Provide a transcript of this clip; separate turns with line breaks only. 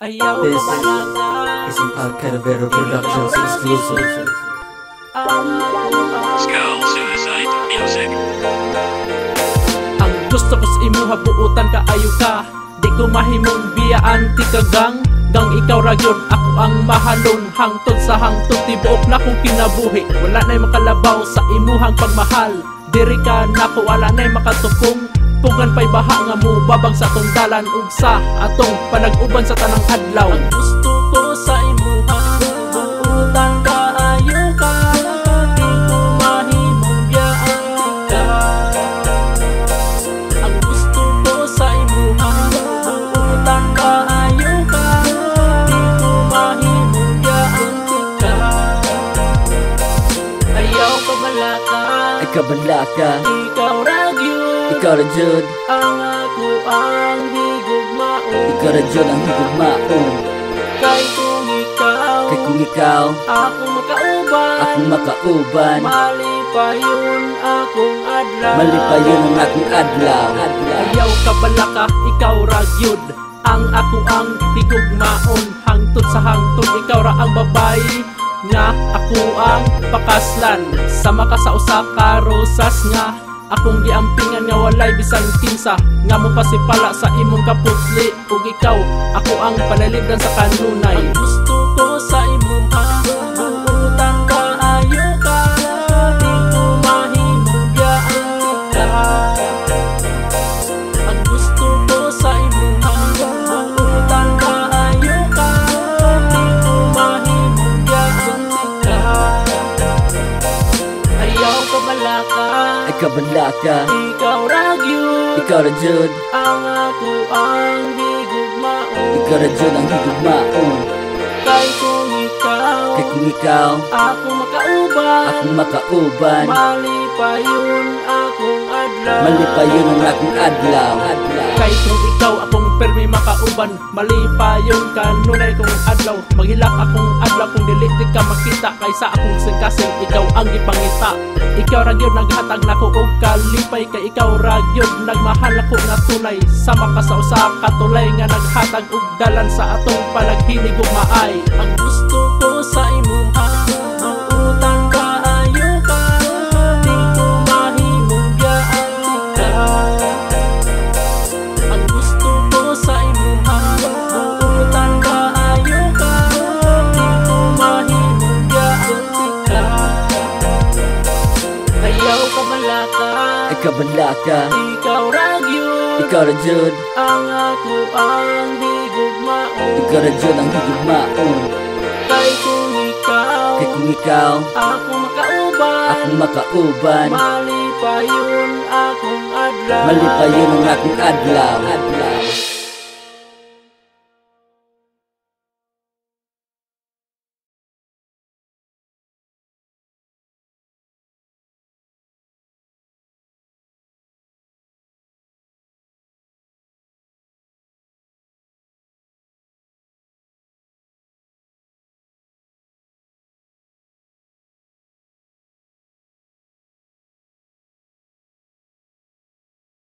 This is an Alcanavero Productions exclusive.
Skull Suicide Music.
Ang gusto ko sa imuha buutan kaayo ka. Di ko mahimong biyaan ti kagang. Gang ikaw ra gyud ako ang mahalon. Hangtod sa hangtod tibuok na kong kinabuhi. Wala na'y makalabaw sa imuhang pagmahal. Diri ka nako wala na'y makatupong. Pugan pa'y baha nga mo babag sa atong dalan ug sa atong panag-uban sa tanang adlaw. Ang gusto ko sa imuha buutan kaayo ka. Di ko mahimong biyaan ka. Ang gusto ko sa imuha buutan kaayo ka. Di ko mahimong biyaan ka. Ayaw ka balaka,
Ikaw balaka,
ikaw ra gyud.
ikaw ra jud,
Ang ako ang higugmaon.
ikaw ra jud ang higugmaon.
Kay kung ikaw
Kay kung ikaw
ako makauban,
akong makauban,
malipayon akong adlaw.
malipayon ang akong adlaw.
Ayaw ka balaka, ikaw ra gyud ang ako ang higugmaon. Hangtod sa hangtod ikaw ra ang babayi nga ako ang pakaslan. Sama ka sa usa ka rosas nga akong giampingan nga walay bisan kinsa. Nga mo pasipala sa imong kaputli. Ug ikaw ako ang panalibdan sa kanunay. Ang gusto ko sa imuha buutan kaayo ka. Di ko mahimong biyaan ka. Ang gusto ko sa imuha buutan kaayo ka. Di ko mahimong biyaan ka. Ayaw ka balaka,
Ikaw balaka,
ikaw ra gyud.
ikaw ra jud,
Ang ako ang higugmaon.
ikaw ra jud ang higugmaon.
Kay kung ikaw
Kay kung ikaw
ako makauban,
akong makauban,
malipayon akong adlaw.
malipayon ang akong adlaw.
Kay kung ikaw akong permi makauban, malipayon kanunay kong adlaw. Maghilak akong adlaw kung dili di ka makita. Kaysa akong singkasing ikaw ang ipangita. Ikaw ra gyud naghatag nako og kalipay. Kay ikaw ra gyud nagmahal ako nga tunay. Sama ka sa usa ka tulay nga naghatag og dalan sa atong panaghilig ug maay. Ang gusto ko sa imuha buutan kaayo ka. Di ko mahimong biyaan ka. Ang gusto ko sa imuha buutan kaayo ka. Di ko mahimong biyaan ka. Ayaw ka balaka,
Ikaw balaka,
ikaw ra gyud.
ikaw ra jud,
Ang ako ang higugmaon.
ikaw ra jud ang higugmaon.
Kay kung ikaw
Kay kung ikaw
ako makauban,
akong makauban,
malipayon akong adlaw.
malipayon ang akong adlaw.